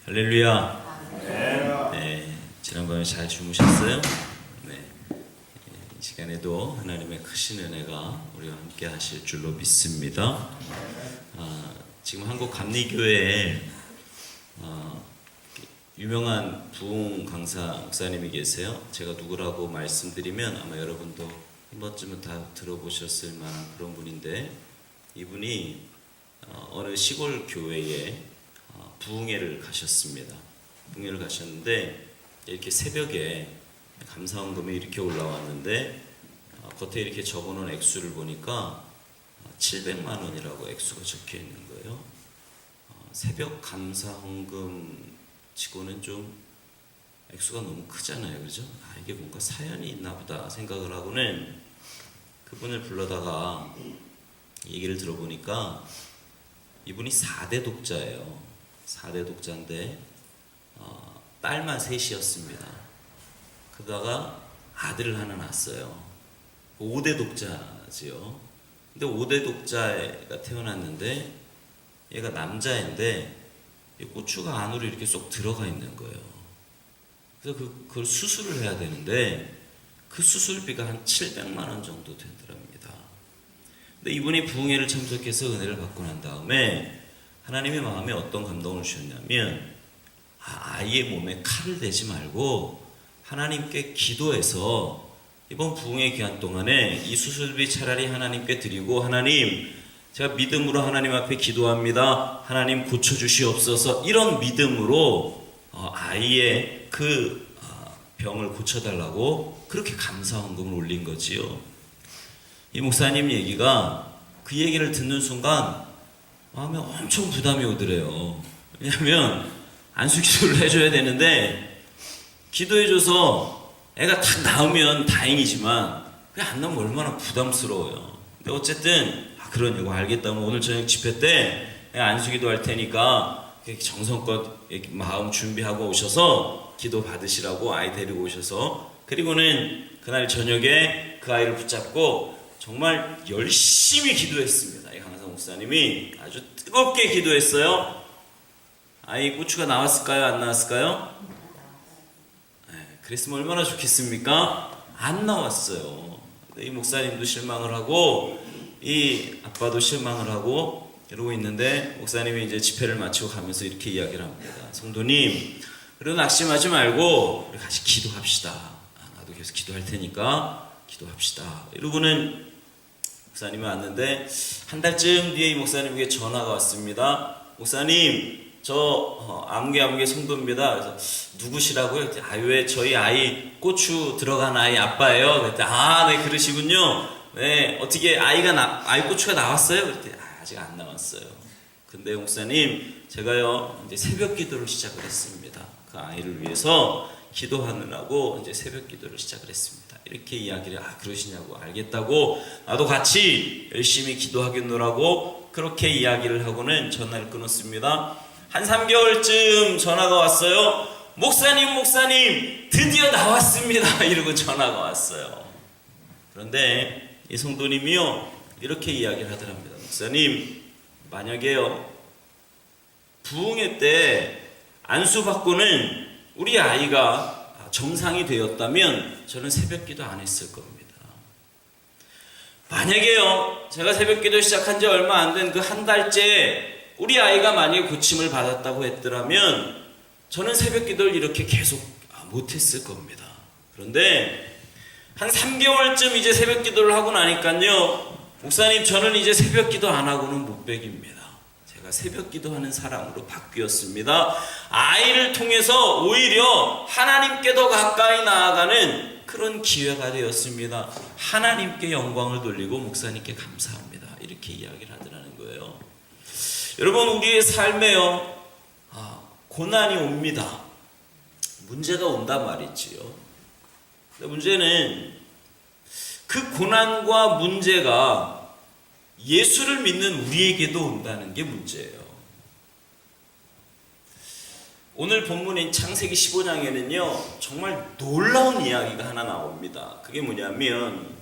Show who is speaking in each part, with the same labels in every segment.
Speaker 1: 할렐루야. 네, 지난번에 잘 주무셨어요? 네, 이 시간에도 하나님의 크신 은혜가 우리와 함께 하실 줄로 믿습니다. 지금 한국 감리교회에 유명한 부흥 강사 목사님이 계세요. 제가 누구라고 말씀드리면 아마 여러분도 한 번쯤은 다 들어보셨을 만한 그런 분인데, 이분이 어느 시골 교회에 부흥회를 가셨습니다. 부흥회를 가셨는데 이렇게 새벽에 감사헌금이 이렇게 올라왔는데 겉에 이렇게 적어놓은 액수를 보니까 700만 원이라고 액수가 적혀 있는 거예요. 새벽 감사헌금 치고는 좀 액수가 너무 크잖아요, 그죠? 이게 뭔가 사연이 있나 보다 생각을 하고는 그분을 불러다가 얘기를 들어보니까 이분이 4대 독자예요. 4대 독자인데 딸만 셋이었습니다. 그러다가 아들을 하나 낳았어요. 5대 독자지요. 근데 5대 독자가 태어났는데 얘가 남자인데 고추가 안으로 이렇게 쏙 들어가 있는 거예요. 그래서 그걸 수술을 해야 되는데 그 수술비가 한 700만 원 정도 되더랍니다. 근데 이분이 부흥회를 참석해서 은혜를 받고 난 다음에 하나님의 마음에 어떤 감동을 주셨냐면 아이의 몸에 칼을 대지 말고 하나님께 기도해서 이번 부흥회 기간 동안에 이 수술비 차라리 하나님께 드리고, 하나님 제가 믿음으로 하나님 앞에 기도합니다, 하나님 고쳐주시옵소서, 이런 믿음으로 아이의 그 병을 고쳐달라고 그렇게 감사헌금을 올린 거지요. 이 목사님 얘기가, 그 얘기를 듣는 순간 마음에 엄청 부담이 오더래요. 왜냐하면 안수기도를 해줘야 되는데 기도해줘서 애가 딱 나오면 다행이지만 그게 안 나오면 얼마나 부담스러워요. 근데 어쨌든 그러냐고, 알겠다면 오늘 저녁 집회 때 안수기도 할 테니까 정성껏 마음 준비하고 오셔서 기도 받으시라고 아이 데리고 오셔서, 그리고는 그날 저녁에 그 아이를 붙잡고 정말 열심히 기도했습니다. 이 강사 목사님이 아주 뜨겁게 기도했어요. 아이 고추가 나왔을까요? 안 나왔을까요? 네, 그랬으면 얼마나 좋겠습니까? 안 나왔어요. 이 목사님도 실망을 하고 이 아빠도 실망을 하고 이러고 있는데, 목사님이 이제 집회를 마치고 가면서 이렇게 이야기를 합니다. 성도님, 그래도 낙심하지 말고 우리 같이 기도합시다. 나도 계속 기도할 테니까 기도합시다. 이러고는 목사님이 왔는데 한 달쯤 뒤에 이 목사님에게 전화가 왔습니다. 목사님, 저 아무개 성도입니다. 그래서 누구시라고요? 왜 저희 아이 고추 들어간 아이 아빠예요. 그랬더니 네, 그러시군요. 네, 어떻게 아이 고추가 나왔어요? 그랬더니 아직 안 나왔어요. 근데 목사님, 제가요 이제 새벽 기도를 시작을 했습니다. 그 아이를 위해서 기도하느라고 이제 새벽 기도를 시작을 했습니다. 이렇게 이야기를 그러시냐고, 알겠다고, 나도 같이 열심히 기도하겠노라고 그렇게 이야기를 하고는 전화를 끊었습니다. 한 3개월쯤 전화가 왔어요. 목사님 드디어 나왔습니다. 이러고 전화가 왔어요. 그런데 이 성도님이요 이렇게 이야기를 하더랍니다. 목사님, 만약에요 부흥회 때 안수받고는 우리 아이가 정상이 되었다면 저는 새벽기도 안 했을 겁니다. 만약에요 제가 새벽기도 시작한 지 얼마 안 된 그 한 달째 우리 아이가 만약에 고침을 받았다고 했더라면 저는 새벽기도를 이렇게 계속 못했을 겁니다. 그런데 한 3개월쯤 이제 새벽기도를 하고 나니까요, 목사님 저는 이제 새벽기도 안 하고는 못 beg입니다. 제가 새벽기도 하는 사람으로 바뀌었습니다. 아이를 통해서 오히려 하나님께 더 가까이 나아가는 그런 기회가 되었습니다. 하나님께 영광을 돌리고 목사님께 감사합니다. 이렇게 이야기를 하더라는 거예요. 여러분, 우리의 삶에요 고난이 옵니다. 문제가 온단 말이지요. 근데 문제는 그 고난과 문제가 예수를 믿는 우리에게도 온다는 게 문제예요. 오늘 본문인 창세기 15장에는요 정말 놀라운 이야기가 하나 나옵니다. 그게 뭐냐면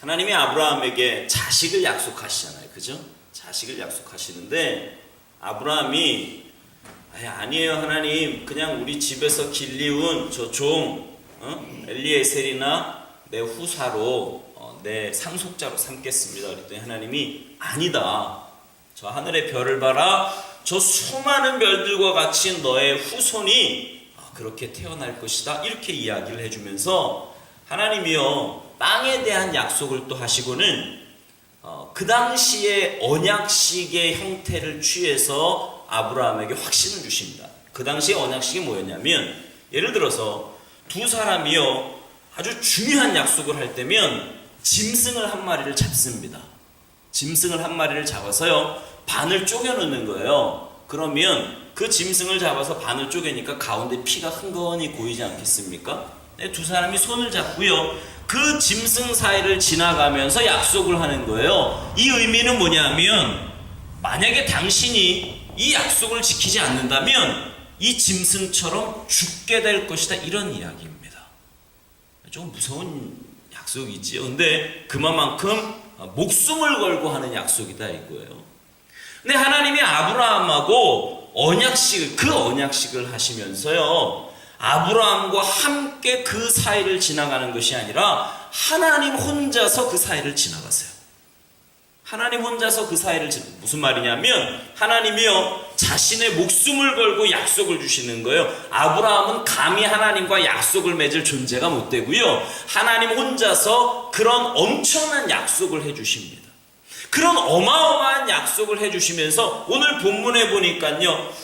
Speaker 1: 하나님이 아브라함에게 자식을 약속하시잖아요. 그죠? 자식을 약속하시는데 아브라함이 아니에요 하나님, 그냥 우리 집에서 길리운 저 종 엘리에셀이나 내 후사로 내 상속자로 삼겠습니다. 그랬더니 하나님이 아니다, 저 하늘의 별을 봐라, 저 수많은 별들과 같이 너의 후손이 그렇게 태어날 것이다, 이렇게 이야기를 해주면서 하나님이요 땅에 대한 약속을 또 하시고는 그 당시에 언약식의 형태를 취해서 아브라함에게 확신을 주십니다. 그 당시에 언약식이 뭐였냐면, 예를 들어서 두 사람이요 아주 중요한 약속을 할 때면 짐승을 한 마리를 잡습니다. 짐승을 한 마리를 잡아서요 반을 쪼개 놓는 거예요. 그러면 그 짐승을 잡아서 반을 쪼개니까 가운데 피가 흥건히 고이지 않겠습니까? 네, 두 사람이 손을 잡고요 그 짐승 사이를 지나가면서 약속을 하는 거예요. 이 의미는 뭐냐면, 만약에 당신이 이 약속을 지키지 않는다면 이 짐승처럼 죽게 될 것이다, 이런 이야기입니다. 좀 무서운 약속이지요. 근데 그만큼 목숨을 걸고 하는 약속이다 이거예요. 근데 하나님이 아브라함하고 그 언약식을 하시면서요 아브라함과 함께 그 사이를 지나가는 것이 아니라 하나님 혼자서 그 사이를 지나가세요. 하나님 혼자서 그 사이를 무슨 말이냐면, 하나님이요 자신의 목숨을 걸고 약속을 주시는 거예요. 아브라함은 감히 하나님과 약속을 맺을 존재가 못 되고요 하나님 혼자서 그런 엄청난 약속을 해주십니다. 그런 어마어마한 약속을 해주시면서 오늘 본문에 보니까요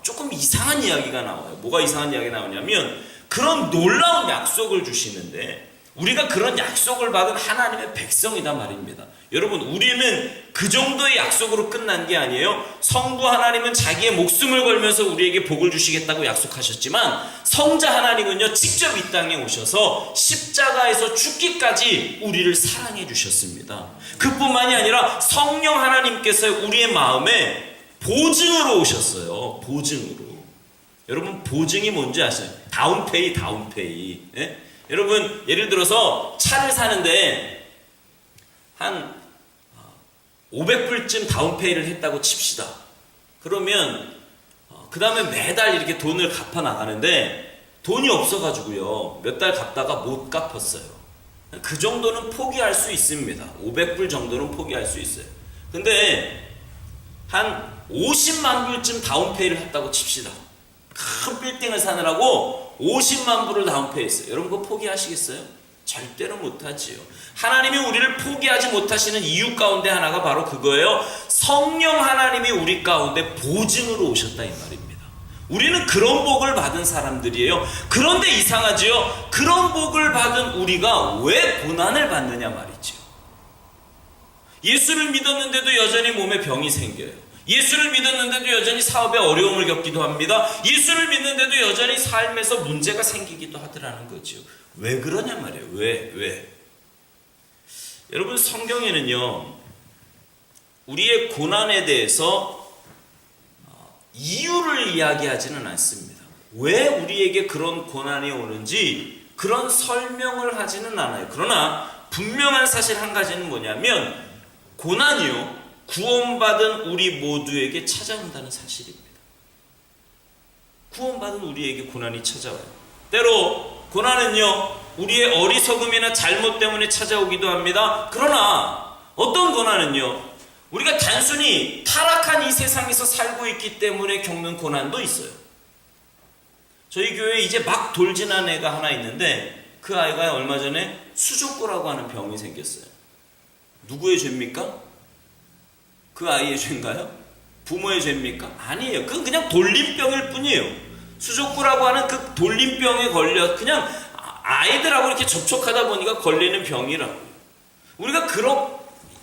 Speaker 1: 조금 이상한 이야기가 나와요. 뭐가 이상한 이야기가 나오냐면, 그런 놀라운 약속을 주시는데 우리가 그런 약속을 받은 하나님의 백성이다 말입니다. 여러분, 우리는 그 정도의 약속으로 끝난 게 아니에요. 성부 하나님은 자기의 목숨을 걸면서 우리에게 복을 주시겠다고 약속하셨지만, 성자 하나님은요 직접 이 땅에 오셔서 십자가에서 죽기까지 우리를 사랑해 주셨습니다. 그뿐만이 아니라 성령 하나님께서 우리의 마음에 보증으로 오셨어요. 보증으로. 여러분, 보증이 뭔지 아시나요? 다운페이. 예? 여러분, 예를 들어서 차를 사는데 한 500불쯤 다운페이를 했다고 칩시다. 그러면 그 다음에 매달 이렇게 돈을 갚아 나가는데 돈이 없어가지고요 몇 달 갚다가 못 갚았어요. 그 정도는 포기할 수 있습니다. 500불 정도는 포기할 수 있어요. 근데 한 50만 불쯤 다운페이를 했다고 칩시다. 큰 빌딩을 사느라고 50만 불을 다운페이 했어요. 여러분, 그거 포기하시겠어요? 절대로 못하지요. 하나님이 우리를 포기하지 못하시는 이유 가운데 하나가 바로 그거예요. 성령 하나님이 우리 가운데 보증으로 오셨다 이 말입니다. 우리는 그런 복을 받은 사람들이에요. 그런데 이상하지요. 그런 복을 받은 우리가 왜 고난을 받느냐 말이죠. 예수를 믿었는데도 여전히 몸에 병이 생겨요. 예수를 믿었는데도 여전히 사업에 어려움을 겪기도 합니다. 예수를 믿는데도 여전히 삶에서 문제가 생기기도 하더라는 거죠. 왜 그러냐 말이에요. 왜? 여러분, 성경에는요 우리의 고난에 대해서 이유를 이야기하지는 않습니다. 왜 우리에게 그런 고난이 오는지 그런 설명을 하지는 않아요. 그러나 분명한 사실 한 가지는 뭐냐면, 고난이요 구원받은 우리 모두에게 찾아온다는 사실입니다. 구원받은 우리에게 고난이 찾아와요. 때로 고난은요 우리의 어리석음이나 잘못 때문에 찾아오기도 합니다. 그러나 어떤 고난은요 우리가 단순히 타락한 이 세상에서 살고 있기 때문에 겪는 고난도 있어요. 저희 교회에 이제 막 돌진한 애가 하나 있는데, 그 아이가 얼마 전에 수족고라고 하는 병이 생겼어요. 누구의 죄입니까? 그 아이의 죄인가요? 부모의 죄입니까? 아니에요. 그건 그냥 돌림병일 뿐이에요. 수족구라고 하는 그 돌림병에 걸려 그냥 아이들하고 이렇게 접촉하다 보니까 걸리는 병이라고. 우리가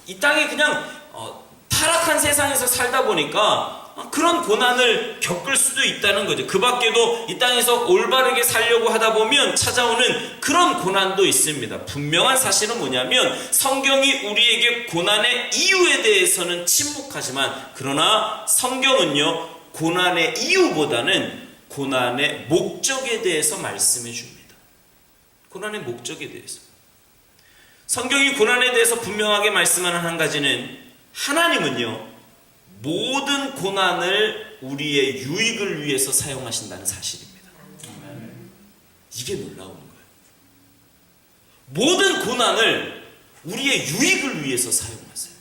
Speaker 1: 이 땅에 그냥 타락한 세상에서 살다 보니까 그런 고난을 겪을 수도 있다는 거죠. 그 밖에도 이 땅에서 올바르게 살려고 하다 보면 찾아오는 그런 고난도 있습니다. 분명한 사실은 뭐냐면, 성경이 우리에게 고난의 이유에 대해서는 침묵하지만, 그러나 성경은요 고난의 이유보다는 고난의 목적에 대해서 말씀해 줍니다. 고난의 목적에 대해서. 성경이 고난에 대해서 분명하게 말씀하는 한 가지는, 하나님은요 모든 고난을 우리의 유익을 위해서 사용하신다는 사실입니다. 이게 놀라운 거예요. 모든 고난을 우리의 유익을 위해서 사용하세요.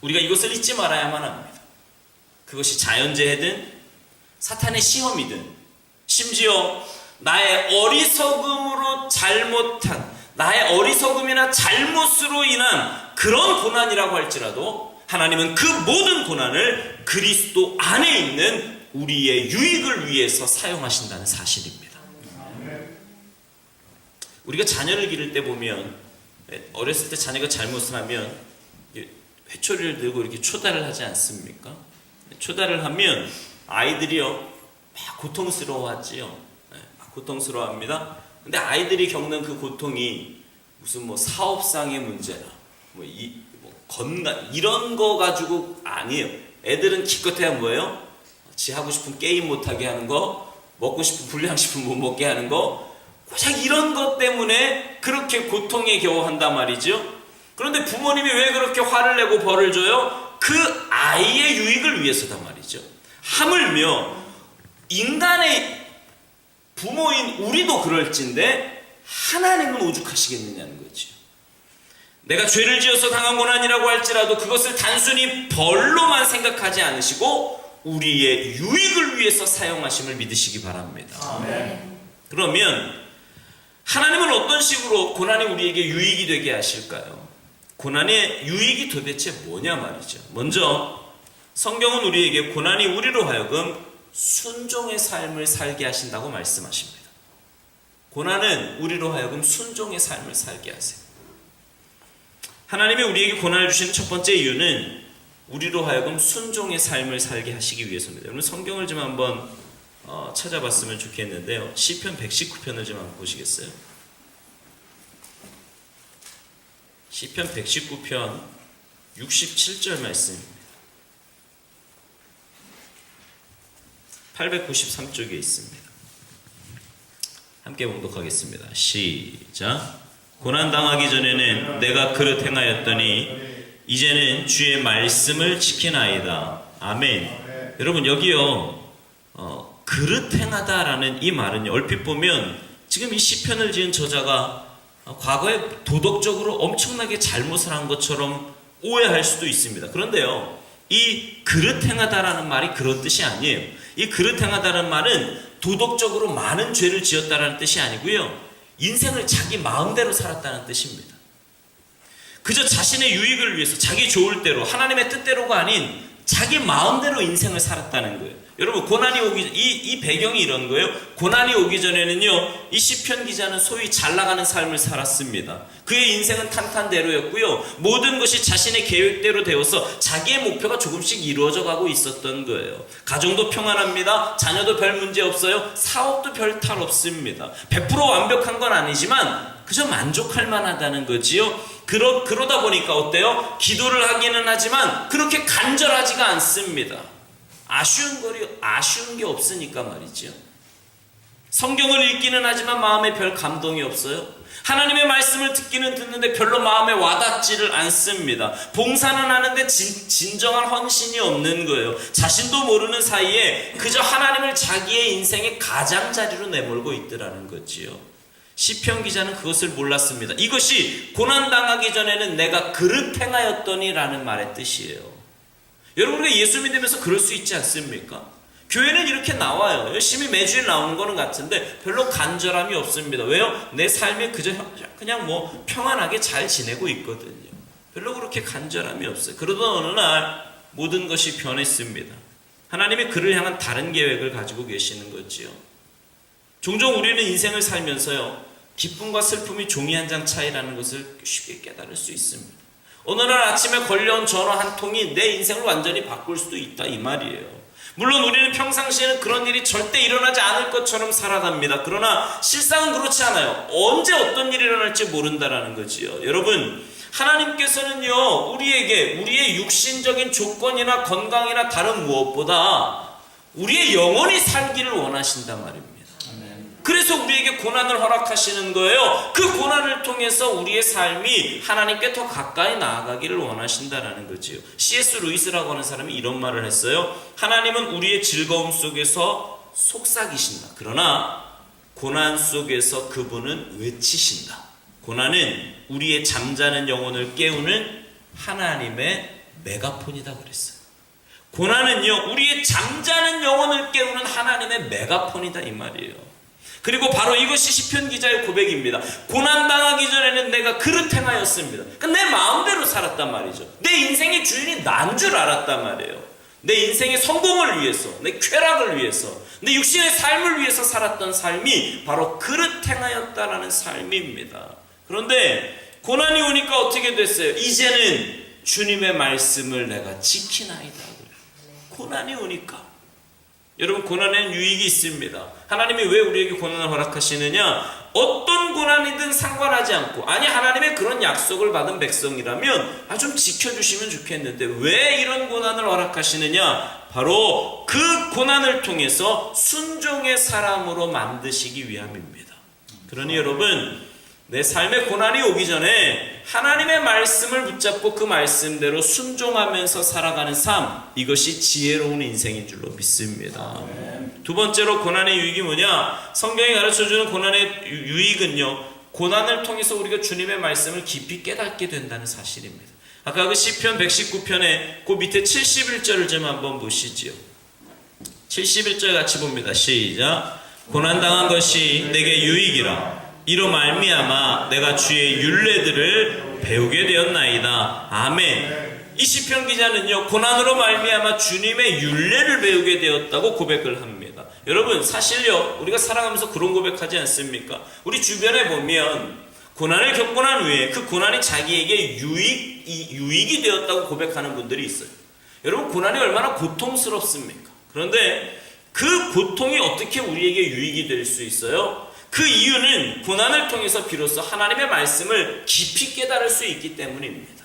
Speaker 1: 우리가 이것을 잊지 말아야만 합니다. 그것이 자연재해든 사탄의 시험이든 심지어 나의 어리석음으로 잘못한, 나의 어리석음이나 잘못으로 인한 그런 고난이라고 할지라도 하나님은 그 모든 고난을 그리스도 안에 있는 우리의 유익을 위해서 사용하신다는 사실입니다. 우리가 자녀를 기를 때 보면, 어렸을 때 자녀가 잘못을 하면 회초리를 들고 이렇게 초달을 하지 않습니까? 초달을 하면 아이들이요 막 고통스러워하지요. 막 고통스러워합니다. 근데 아이들이 겪는 그 고통이 무슨 뭐 사업상의 문제나 뭐 건강 이런 거 가지고 아니에요. 애들은 기껏해야 뭐예요? 지 하고 싶은 게임 못하게 하는 거, 먹고 싶은 불량식품 못 먹게 하는 거, 고작 이런 것 때문에 그렇게 고통에 겨워한단 말이죠. 그런데 부모님이 왜 그렇게 화를 내고 벌을 줘요? 그 아이의 유익을 위해서단 말이죠. 하물며 인간의 부모인 우리도 그럴진데 하나님은 오죽하시겠느냐는 거죠. 내가 죄를 지어서 당한 고난이라고 할지라도 그것을 단순히 벌로만 생각하지 않으시고 우리의 유익을 위해서 사용하심을 믿으시기 바랍니다.
Speaker 2: 아멘.
Speaker 1: 그러면 하나님은 어떤 식으로 고난이 우리에게 유익이 되게 하실까요? 고난의 유익이 도대체 뭐냐 말이죠. 먼저 성경은 우리에게 고난이 우리로 하여금 순종의 삶을 살게 하신다고 말씀하십니다. 고난은 우리로 하여금 순종의 삶을 살게 하세요. 하나님이 우리에게 고난을 주시는 첫 번째 이유는 우리로 하여금 순종의 삶을 살게 하시기 위해서입니다. 여러분 성경을 좀 한번 찾아봤으면 좋겠는데요. 시편 119편을 좀 한번 보시겠어요? 시편 119편 67절 말씀입니다. 893쪽에 있습니다. 함께 봉독하겠습니다. 시작. 고난당하기 전에는 내가 그릇 행하였더니 이제는 주의 말씀을 지키나이다. 아멘. 여러분 여기요 그릇 행하다라는 이 말은요 얼핏 보면 지금 이 시편을 지은 저자가 과거에 도덕적으로 엄청나게 잘못을 한 것처럼 오해할 수도 있습니다. 그런데요 이 그릇 행하다라는 말이 그런 뜻이 아니에요. 이 그릇 행하다라는 말은 도덕적으로 많은 죄를 지었다라는 뜻이 아니고요 인생을 자기 마음대로 살았다는 뜻입니다. 그저 자신의 유익을 위해서 자기 좋을 대로 하나님의 뜻대로가 아닌 자기 마음대로 인생을 살았다는 거예요. 여러분 고난이 오기 이 배경이 이런 거예요. 고난이 오기 전에는요 이 시편 기자는 소위 잘 나가는 삶을 살았습니다. 그의 인생은 탄탄대로였고요 모든 것이 자신의 계획대로 되어서 자기의 목표가 조금씩 이루어져 가고 있었던 거예요. 가정도 평안합니다. 자녀도 별 문제 없어요. 사업도 별 탈 없습니다. 100% 완벽한 건 아니지만 그저 만족할 만하다는 거지요. 그러다 보니까 어때요? 기도를 하기는 하지만 그렇게 간절하지가 않습니다. 아쉬운 게 없으니까 말이죠. 성경을 읽기는 하지만 마음에 별 감동이 없어요. 하나님의 말씀을 듣기는 듣는데 별로 마음에 와닿지를 않습니다. 봉사는 하는데 진정한 헌신이 없는 거예요. 자신도 모르는 사이에 그저 하나님을 자기의 인생의 가장자리로 내몰고 있더라는 거지요. 시편 기자는 그것을 몰랐습니다. 이것이 고난당하기 전에는 내가 그릇 행하였더니 라는 말의 뜻이에요. 여러분 우리가 예수 믿으면서 그럴 수 있지 않습니까? 교회는 이렇게 나와요. 열심히 매주일 나오는 거는 같은데 별로 간절함이 없습니다. 왜요? 내 삶이 그냥 뭐 평안하게 잘 지내고 있거든요. 별로 그렇게 간절함이 없어요. 그러던 어느 날 모든 것이 변했습니다. 하나님이 그를 향한 다른 계획을 가지고 계시는 거지요. 종종 우리는 인생을 살면서요 기쁨과 슬픔이 종이 한 장 차이라는 것을 쉽게 깨달을 수 있습니다. 어느 날 아침에 걸려온 전화 한 통이 내 인생을 완전히 바꿀 수도 있다 이 말이에요. 물론 우리는 평상시에는 그런 일이 절대 일어나지 않을 것처럼 살아갑니다. 그러나 실상은 그렇지 않아요. 언제 어떤 일이 일어날지 모른다라는 거지요. 여러분 하나님께서는요 우리에게 우리의 육신적인 조건이나 건강이나 다른 무엇보다 우리의 영혼이 살기를 원하신단 말입니다.
Speaker 2: 그래서 우리에게 고난을 허락하시는 거예요. 그 고난을 통해서 우리의 삶이 하나님께 더 가까이 나아가기를 원하신다라는 거지요. C.S. 루이스라고 하는 사람이 이런 말을 했어요. 하나님은 우리의 즐거움 속에서 속삭이신다. 그러나 고난 속에서 그분은 외치신다. 고난은 우리의 잠자는 영혼을 깨우는 하나님의 메가폰이다 그랬어요. 고난은요, 우리의 잠자는 영혼을 깨우는 하나님의 메가폰이다 이 말이에요. 그리고 바로 이것이 시편 기자의 고백입니다. 고난당하기 전에는 내가 그릇 행하였습니다. 그러니까 내 마음대로 살았단 말이죠. 내 인생의 주인이 난 줄 알았단 말이에요. 내 인생의 성공을 위해서, 내 쾌락을 위해서, 내 육신의 삶을 위해서 살았던 삶이 바로 그릇 행하였다라는 삶입니다. 그런데 고난이 오니까 어떻게 됐어요? 이제는 주님의 말씀을 내가 지키나이다. 고난이 오니까. 여러분, 고난에는 유익이 있습니다. 하나님이 왜 우리에게 고난을 허락하시느냐? 어떤 고난이든 상관하지 않고, 아니 하나님의 그런 약속을 받은 백성이라면 좀 지켜주시면 좋겠는데 왜 이런 고난을 허락하시느냐? 바로 그 고난을 통해서 순종의 사람으로 만드시기 위함입니다. 그러니 여러분, 내 삶에 고난이 오기 전에 하나님의 말씀을 붙잡고 그 말씀대로 순종하면서 살아가는 삶, 이것이 지혜로운 인생인 줄로 믿습니다. 두 번째로 고난의 유익이 뭐냐? 성경이 가르쳐주는 고난의 유익은요, 고난을 통해서 우리가 주님의 말씀을 깊이 깨닫게 된다는 사실입니다. 아까 그 시편 119편에 그 밑에 71절을 좀 한번 보시지요. 71절 같이 봅니다. 시작. 고난당한 것이 내게 유익이라. 이로 말미암아 내가 주의 율례들을 배우게 되었나이다. 아멘. 이 시편 기자는요, 고난으로 말미암아 주님의 율례를 배우게 되었다고 고백을 합니다. 여러분, 사실요, 우리가 살아가면서 그런 고백하지 않습니까? 우리 주변에 보면 고난을 겪고 난 후에 그 고난이 자기에게 유익이 되었다고 고백하는 분들이 있어요. 여러분, 고난이 얼마나 고통스럽습니까? 그런데 그 고통이 어떻게 우리에게 유익이 될 수 있어요? 그 이유는 고난을 통해서 비로소 하나님의 말씀을 깊이 깨달을 수 있기 때문입니다.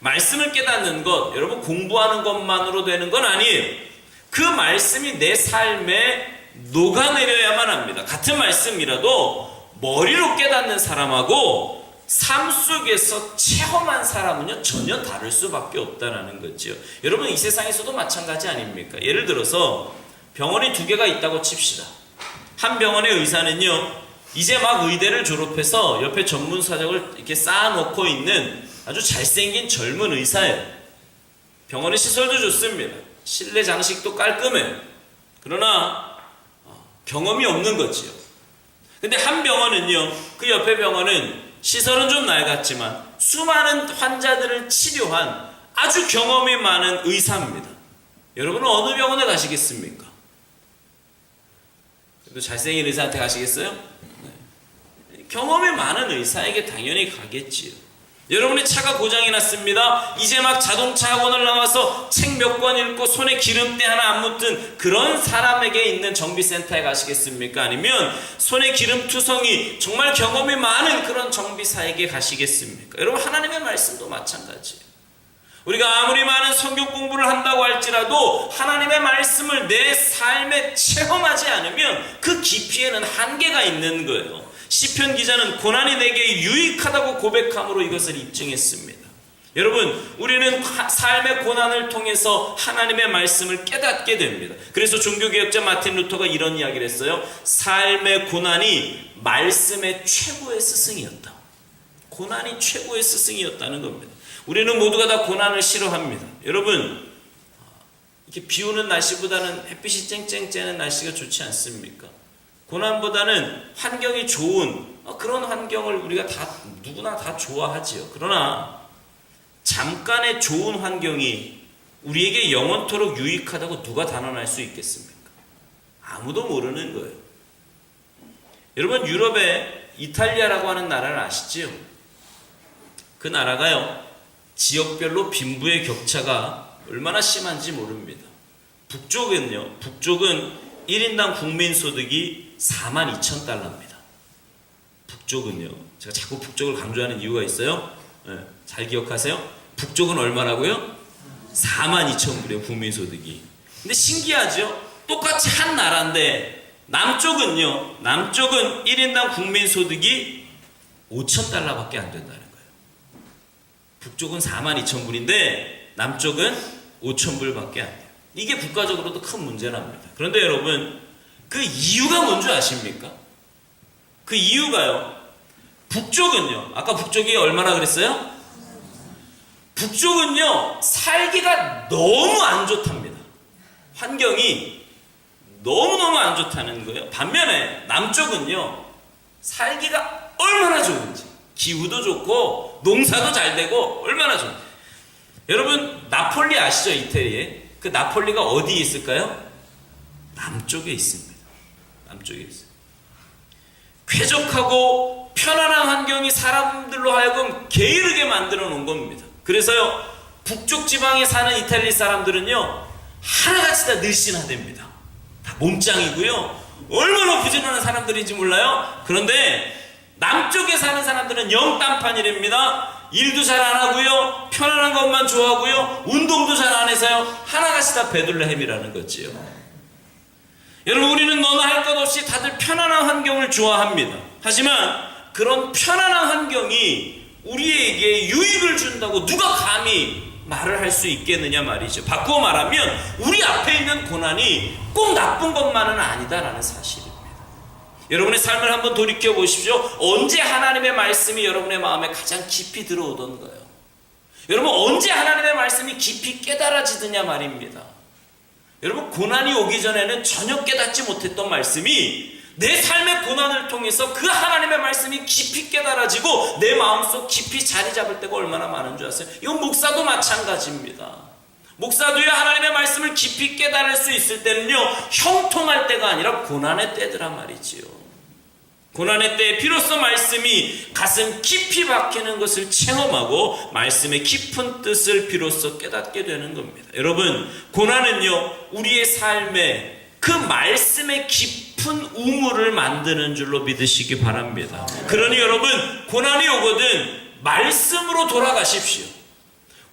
Speaker 2: 말씀을 깨닫는 것, 여러분 공부하는 것만으로 되는 건 아니에요. 그 말씀이 내 삶에 녹아내려야만 합니다. 같은 말씀이라도 머리로 깨닫는 사람하고 삶 속에서 체험한 사람은요, 전혀 다를 수밖에 없다는 거죠. 여러분, 이 세상에서도 마찬가지 아닙니까? 예를 들어서 병원이 2개가 있다고 칩시다. 한 병원의 의사는요, 이제 막 의대를 졸업해서 옆에 전문 사적을 이렇게 쌓아놓고 있는 아주 잘생긴 젊은 의사예요. 병원의 시설도 좋습니다. 실내 장식도 깔끔해요. 그러나 경험이 없는 거지요. 근데 한 병원은요, 그 옆에 병원은 시설은 좀 낡았지만 수많은 환자들을 치료한 아주 경험이 많은 의사입니다. 여러분은 어느 병원에 가시겠습니까? 잘생긴 의사한테 가시겠어요? 네. 경험이 많은 의사에게 당연히 가겠지요. 여러분의 차가 고장이 났습니다. 이제 막 자동차 학원을 나와서 책 몇 권 읽고 손에 기름때 하나 안 묻은 그런 사람에게 있는 정비센터에 가시겠습니까? 아니면 손에 기름투성이 정말 경험이 많은 그런 정비사에게 가시겠습니까? 여러분, 하나님의 말씀도 마찬가지예요. 우리가 아무리 많은 성경 공부를 한다고 할지라도 하나님의 말씀을 내 삶에 체험하지 않으면 그 깊이에는 한계가 있는 거예요. 시편 기자는 고난이 내게 유익하다고 고백함으로 이것을 입증했습니다. 여러분, 우리는 삶의 고난을 통해서 하나님의 말씀을 깨닫게 됩니다. 그래서 종교개혁자 마틴 루터가 이런 이야기를 했어요. 삶의 고난이 말씀의 최고의 스승이었다. 고난이 최고의 스승이었다는 겁니다. 우리는 모두가 다 고난을 싫어합니다. 여러분, 이렇게 비 오는 날씨보다는 햇빛이 쨍쨍 쬐는 날씨가 좋지 않습니까? 고난보다는 환경이 좋은 그런 환경을 우리가 누구나 다 좋아하지요. 그러나 잠깐의 좋은 환경이 우리에게 영원토록 유익하다고 누가 단언할 수 있겠습니까? 아무도 모르는 거예요. 여러분, 유럽에 이탈리아라고 하는 나라를 아시지요? 그 나라가요, 지역별로 빈부의 격차가 얼마나 심한지 모릅니다. 북쪽은 1인당 국민소득이 42,000달러입니다. 북쪽은요, 제가 자꾸 북쪽을 강조하는 이유가 있어요. 네, 잘 기억하세요. 북쪽은 얼마라고요? 42,000불이에요, 국민소득이. 근데 신기하죠? 똑같이 한 나라인데 남쪽은 1인당 국민소득이 5,000달러밖에 안 된다는 거예요. 북쪽은 42,000불인데 남쪽은 5,000불밖에 안 돼요. 이게 국가적으로도 큰 문제랍니다. 그런데 여러분, 그 이유가 뭔지 아십니까? 그 이유가요, 북쪽은요, 아까 북쪽이 얼마나 그랬어요? 북쪽은요, 살기가 너무 안 좋답니다. 환경이 너무너무 안 좋다는 거예요. 반면에 남쪽은요, 살기가 얼마나 좋은지, 기후도 좋고 농사도 잘 되고 얼마나 좋은지. 여러분, 나폴리 아시죠? 이태리에. 그 나폴리가 어디에 있을까요? 남쪽에 있습니다. 남쪽에 있어요. 쾌적하고 편안한 환경이 사람들로 하여금 게으르게 만들어 놓은 겁니다. 그래서요, 북쪽 지방에 사는 이탈리 사람들은요, 하나같이 다 늘씬하답니다. 다 몸짱이고요, 얼마나 부지런한 사람들인지 몰라요. 그런데 남쪽에 사는 사람들은 영딴판이랍니다. 일도 잘 안 하고요, 편안한 것만 좋아하고요, 운동도 잘 안 해서요, 하나같이 다 베들레헴이라는 거지요. 여러분, 우리는 너나 할 것 없이 다들 편안한 환경을 좋아합니다. 하지만 그런 편안한 환경이 우리에게 유익을 준다고 누가 감히 말을 할 수 있겠느냐 말이죠. 바꾸어 말하면 우리 앞에 있는 고난이 꼭 나쁜 것만은 아니다라는 사실입니다. 여러분의 삶을 한번 돌이켜 보십시오. 언제 하나님의 말씀이 여러분의 마음에 가장 깊이 들어오던가요? 여러분, 언제 하나님의 말씀이 깊이 깨달아지느냐 말입니다. 여러분, 고난이 오기 전에는 전혀 깨닫지 못했던 말씀이 내 삶의 고난을 통해서 그 하나님의 말씀이 깊이 깨달아지고 내 마음속 깊이 자리 잡을 때가 얼마나 많은 줄 아세요? 이건 목사도 마찬가지입니다. 목사도요, 하나님의 말씀을 깊이 깨달을 수 있을 때는요, 형통할 때가 아니라 고난의 때더라 말이지요. 고난의 때에 비로소 말씀이 가슴 깊이 박히는 것을 체험하고 말씀의 깊은 뜻을 비로소 깨닫게 되는 겁니다. 여러분, 고난은요, 우리의 삶에 그 말씀의 깊은 우물을 만드는 줄로 믿으시기 바랍니다. 그러니 여러분, 고난이 오거든 말씀으로 돌아가십시오.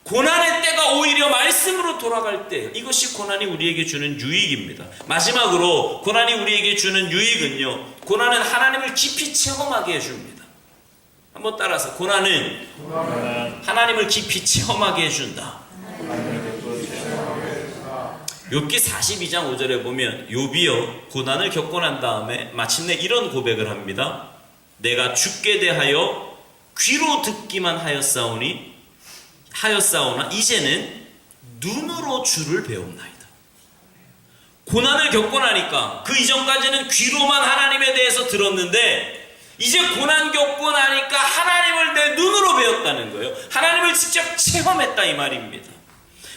Speaker 2: 고난의 때가 오히려 말씀으로 돌아갈 때, 이것이 고난이 우리에게 주는 유익입니다. 마지막으로 고난이 우리에게 주는 유익은요, 고난은 하나님을 깊이 체험하게 해줍니다. 한번 따라서, 고난은 하나님을 깊이 체험하게 해준다. 욥기 42장 5절에 보면 욥이요, 고난을 겪고 난 다음에 마침내 이런 고백을 합니다. 내가 주께 대하여 귀로 듣기만 하였사오나 이제는 눈으로 주를 배웠나이다. 고난을 겪고 나니까, 그 이전까지는 귀로만 하나님에 대해서 들었는데 이제 고난 겪고 나니까 하나님을 내 눈으로 배웠다는 거예요. 하나님을 직접 체험했다 이 말입니다.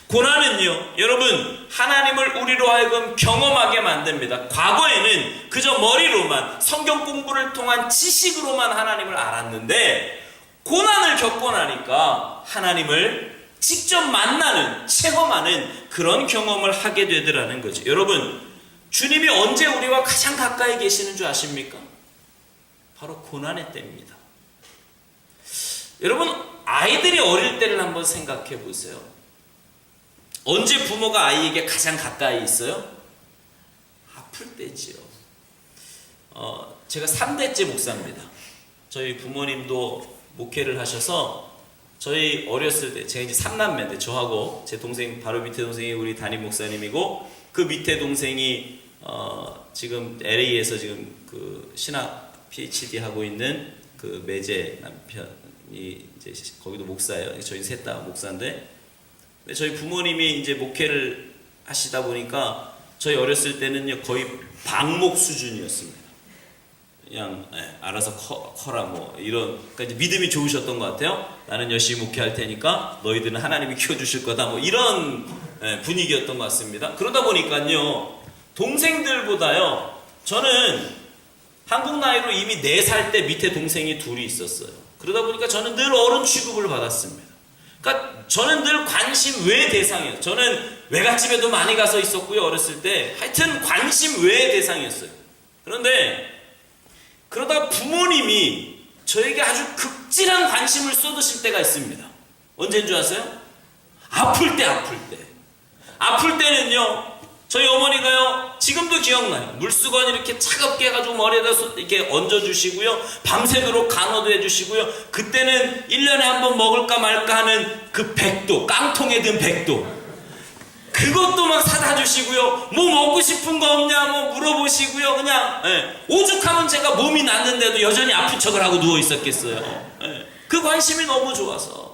Speaker 2: 고난은요, 여러분, 하나님을 우리로 하여금 경험하게 만듭니다. 과거에는 그저 머리로만, 성경 공부를 통한 지식으로만 하나님을 알았는데 고난을 겪고 나니까 하나님을 직접 만나는, 체험하는 그런 경험을 하게 되더라는 거죠. 여러분, 주님이 언제 우리와 가장 가까이 계시는 줄 아십니까? 바로 고난의 때입니다. 여러분, 아이들이 어릴 때를 한번 생각해 보세요. 언제 부모가 아이에게 가장 가까이 있어요? 아플 때지요. 제가 3대째 목사입니다. 저희 부모님도 목회를 하셔서 저희 어렸을 때, 제가 이제 3남매인데 저하고 제 동생, 바로 밑에 동생이 우리 담임 목사님이고, 그 밑에 동생이 지금 LA에서 지금 그 신학 PhD 하고 있는 그 매제 남편이 이제 거기도 목사예요. 저희 셋 다 목사인데, 근데 저희 부모님이 이제 목회를 하시다 보니까 저희 어렸을 때는요, 거의 방목 수준이었습니다. 그냥 알아서 커라 뭐 이런, 그러니까 이제 믿음이 좋으셨던 것 같아요. 나는 열심히 목회할 테니까 너희들은 하나님이 키워주실 거다 뭐 이런 분위기였던 것 같습니다. 그러다 보니까요, 동생들보다요, 저는 한국 나이로 이미 4살 때 밑에 동생이 둘이 있었어요. 그러다 보니까 저는 늘 어른 취급을 받았습니다. 그러니까 저는 늘 관심 외 대상이에요. 저는 외갓집에도 많이 가서 있었고요, 어렸을 때. 하여튼 관심 외 대상이었어요. 그런데 그러다 부모님이 저에게 아주 극진한 관심을 쏟으실 때가 있습니다. 언제인 줄 아세요? 아플 때는요, 저희 어머니가요, 지금도 기억나요. 물수건 이렇게 차갑게 해가지고 머리에다 이렇게 얹어주시고요. 밤새도록 간호도 해주시고요. 그때는 1년에 한 번 먹을까 말까 하는 그 백도, 깡통에 든 백도. 그것도 막 사다 주시고요. 뭐 먹고 싶은 거 없냐 뭐 물어보시고요. 그냥 오죽하면 제가 몸이 났는데도 여전히 아픈 척을 하고 누워 있었겠어요. 그 관심이 너무 좋아서.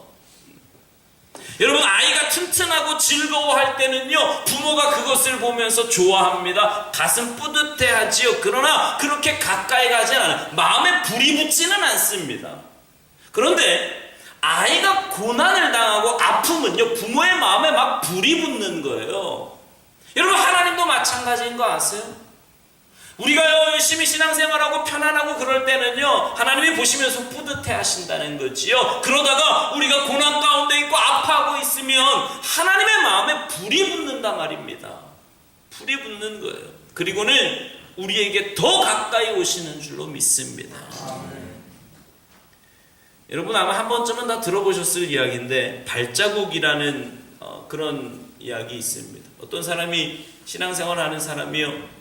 Speaker 2: 여러분, 아이가 튼튼하고 즐거워할 때는요, 부모가 그것을 보면서 좋아합니다. 가슴 뿌듯해하지요. 그러나 그렇게 가까이 가진 않아요. 마음에 불이 붙지는 않습니다. 그런데 아이가 고난을 당하고 아프면요, 부모의 마음에 막 불이 붙는 거예요. 여러분, 하나님도 마찬가지인 거 아세요? 우리가 열심히 신앙생활하고 편안하고 그럴 때는요, 하나님이 보시면서 뿌듯해 하신다는 거지요. 그러다가 우리가 고난 가운데 있고 아파하고 있으면 하나님의 마음에 불이 붙는단 말입니다. 불이 붙는 거예요. 그리고는 우리에게 더 가까이 오시는 줄로 믿습니다. 여러분, 아마 한 번쯤은 다 들어보셨을 이야기인데, 발자국이라는 그런 이야기 있습니다. 어떤 사람이 신앙생활 하는 사람이요,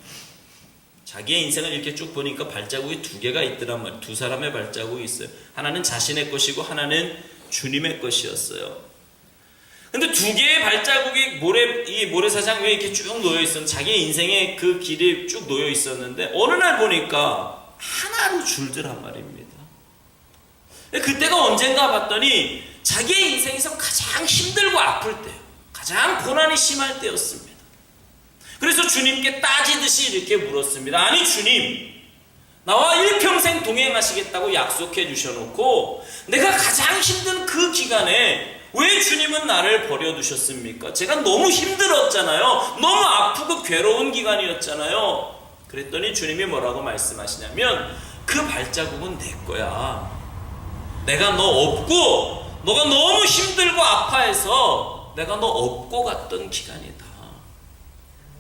Speaker 2: 자기의 인생을 이렇게 쭉 보니까 발자국이 두 개가 있더란 말이에요. 두 사람의 발자국이 있어요. 하나는 자신의 것이고 하나는 주님의 것이었어요. 근데 두 개의 발자국이 이 모래사장 위에 이렇게 쭉 놓여 있었는데, 자기의 인생의 그 길이 쭉 놓여 있었는데, 어느 날 보니까 하나로 줄더란 말입니다. 그때가 언젠가 봤더니 자기의 인생에서 가장 힘들고 아플 때, 가장 고난이 심할 때였습니다. 그래서 주님께 따지듯이 이렇게 물었습니다. 아니 주님, 나와 일평생 동행하시겠다고 약속해 주셔놓고 내가 가장 힘든 그 기간에 왜 주님은 나를 버려두셨습니까? 제가 너무 힘들었잖아요. 너무 아프고 괴로운 기간이었잖아요. 그랬더니 주님이 뭐라고 말씀하시냐면, 그 발자국은 내 거야. 내가 너 업고, 너가 너무 힘들고 아파해서 내가 너 업고 갔던 기간이다.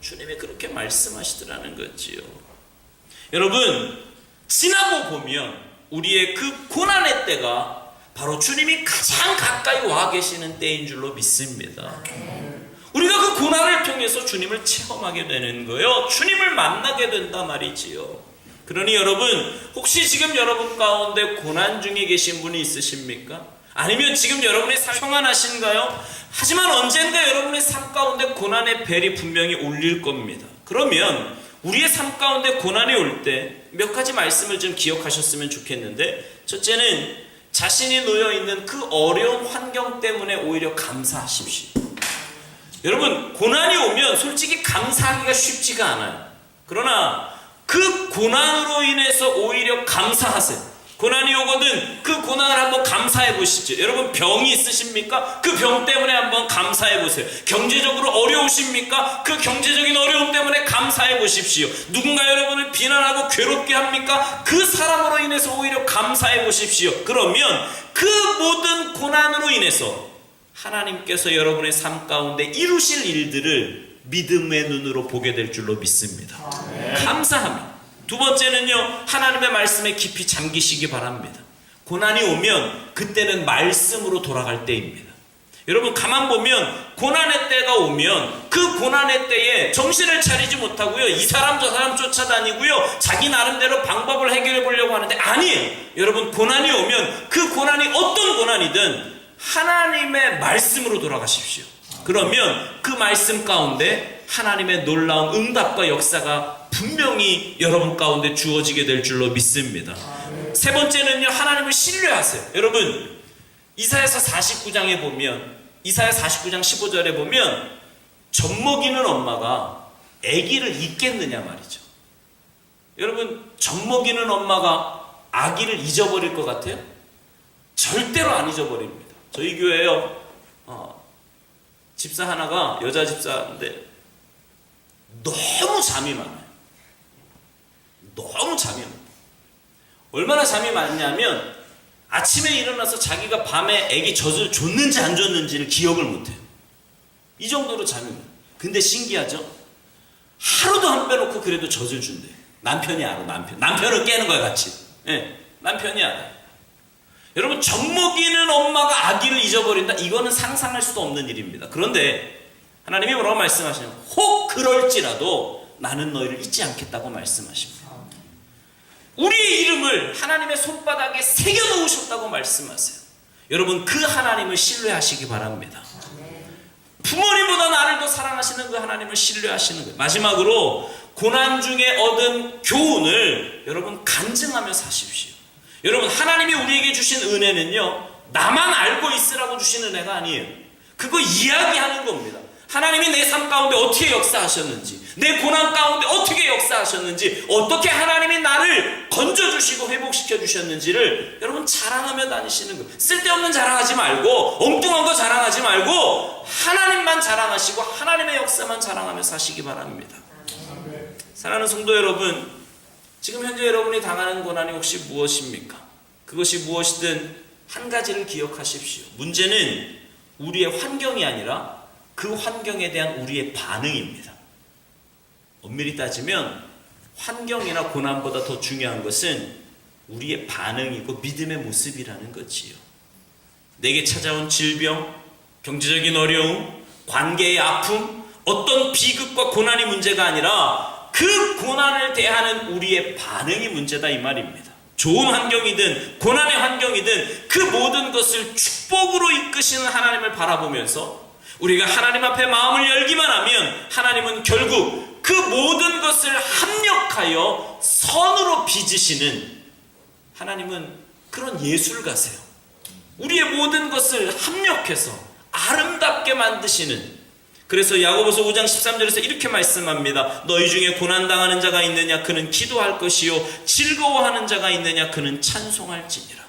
Speaker 2: 주님이 그렇게 말씀하시더라는 거지요. 여러분, 지나고 보면 우리의 그 고난의 때가 바로 주님이 가장 가까이 와 계시는 때인 줄로 믿습니다. 우리가 그 고난을 통해서 주님을 체험하게 되는 거예요. 주님을 만나게 된단 말이지요. 그러니 여러분, 혹시 지금 여러분 가운데 고난 중에 계신 분이 있으십니까? 아니면 지금 여러분의 삶 평안하신가요? 하지만 언젠가 여러분의 삶 가운데 고난의 벨이 분명히 울릴 겁니다. 그러면 우리의 삶 가운데 고난이 올 때 몇 가지 말씀을 좀 기억하셨으면 좋겠는데, 첫째는 자신이 놓여있는 그 어려운 환경 때문에 오히려 감사하십시오. 여러분, 고난이 오면 솔직히 감사하기가 쉽지가 않아요. 그러나 그 고난으로 인해서 오히려 감사하세요. 고난이 오거든 그 고난을 한번 감사해 보시죠. 여러분, 병이 있으십니까? 그 병 때문에 한번 감사해 보세요. 경제적으로 어려우십니까? 그 경제적인 어려움 때문에 감사해 보십시오. 누군가 여러분을 비난하고 괴롭게 합니까? 그 사람으로 인해서 오히려 감사해 보십시오. 그러면 그 모든 고난으로 인해서 하나님께서 여러분의 삶 가운데 이루실 일들을 믿음의 눈으로 보게 될 줄로 믿습니다. 감사합니다. 두 번째는요, 하나님의 말씀에 깊이 잠기시기 바랍니다. 고난이 오면 그때는 말씀으로 돌아갈 때입니다. 여러분, 가만 보면 고난의 때가 오면 그 고난의 때에 정신을 차리지 못하고요, 이 사람 저 사람 쫓아다니고요, 자기 나름대로 방법을 해결해 보려고 하는데, 아니에요. 여러분, 고난이 오면 그 고난이 어떤 고난이든 하나님의 말씀으로 돌아가십시오. 그러면 그 말씀 가운데 하나님의 놀라운 응답과 역사가 분명히 여러분 가운데 주어지게 될 줄로 믿습니다. 세 번째는요, 하나님을 신뢰하세요. 여러분, 이사야서 49장에 보면, 이사야 49장 15절에 보면 젖먹이는 엄마가 아기를 잊겠느냐 말이죠. 여러분, 젖먹이는 엄마가 아기를 잊어버릴 것 같아요? 절대로 안 잊어버립니다. 저희 교회에요, 집사 하나가 여자 집사인데 너무 잠이 많아요. 너무 잠이 많아요. 얼마나 잠이 많냐면 아침에 일어나서 자기가 밤에 애기 젖을 줬는지 안 줬는지를 기억을 못해요. 이 정도로 잠이 많아요. 근데 신기하죠? 하루도 안 빼놓고 그래도 젖을 준대요. 남편이 알아. 남편을 깨는 거야 같이. 네, 남편이 알아요. 여러분, 젖먹이는 엄마가 아기를 잊어버린다? 이거는 상상할 수도 없는 일입니다. 그런데 하나님이 뭐라고 말씀하시냐면 혹 그럴지라도 나는 너희를 잊지 않겠다고 말씀하십니다. 우리의 이름을 하나님의 손바닥에 새겨놓으셨다고 말씀하세요. 여러분 그 하나님을 신뢰하시기 바랍니다. 부모님보다 나를 더 사랑하시는 그 하나님을 신뢰하시는 거예요. 마지막으로 고난 중에 얻은 교훈을 여러분 간증하며 사십시오. 여러분 하나님이 우리에게 주신 은혜는요 나만 알고 있으라고 주신 은혜가 아니에요. 그거 이야기하는 겁니다. 하나님이 내 삶 가운데 어떻게 역사하셨는지, 내 고난 가운데 어떻게 역사하셨는지, 어떻게 하나님이 나를 건져주시고 회복시켜주셨는지를 여러분 자랑하며 다니시는 거예요. 쓸데없는 자랑하지 말고 엉뚱한 거 자랑하지 말고 하나님만 자랑하시고 하나님의 역사만 자랑하며 사시기 바랍니다. 사랑하는 성도 여러분, 지금 현재 여러분이 당하는 고난이 혹시 무엇입니까? 그것이 무엇이든 한 가지를 기억하십시오. 문제는 우리의 환경이 아니라 그 환경에 대한 우리의 반응입니다. 엄밀히 따지면 환경이나 고난보다 더 중요한 것은 우리의 반응이고 믿음의 모습이라는 거지요. 내게 찾아온 질병, 경제적인 어려움, 관계의 아픔, 어떤 비극과 고난이 문제가 아니라 그 고난을 대하는 우리의 반응이 문제다 이 말입니다. 좋은 환경이든 고난의 환경이든 그 모든 것을 축복으로 이끄시는 하나님을 바라보면서 우리가 하나님 앞에 마음을 열기만 하면 하나님은 결국 그 모든 것을 합력하여 선으로 빚으시는 하나님은 그런 예술가세요. 우리의 모든 것을 합력해서 아름답게 만드시는, 그래서 야고보서 5장 13절에서 이렇게 말씀합니다. 너희 중에 고난당하는 자가 있느냐 그는 기도할 것이요 즐거워하는 자가 있느냐 그는 찬송할지니라.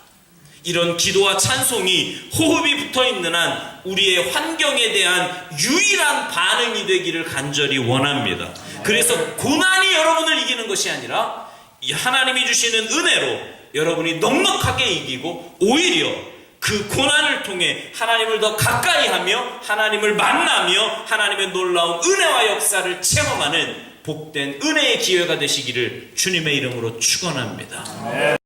Speaker 2: 이런 기도와 찬송이 호흡이 붙어있는 한 우리의 환경에 대한 유일한 반응이 되기를 간절히 원합니다. 그래서 고난이 여러분을 이기는 것이 아니라 하나님이 주시는 은혜로 여러분이 넉넉하게 이기고 오히려 그 고난을 통해 하나님을 더 가까이 하며 하나님을 만나며 하나님의 놀라운 은혜와 역사를 체험하는 복된 은혜의 기회가 되시기를 주님의 이름으로 축원합니다.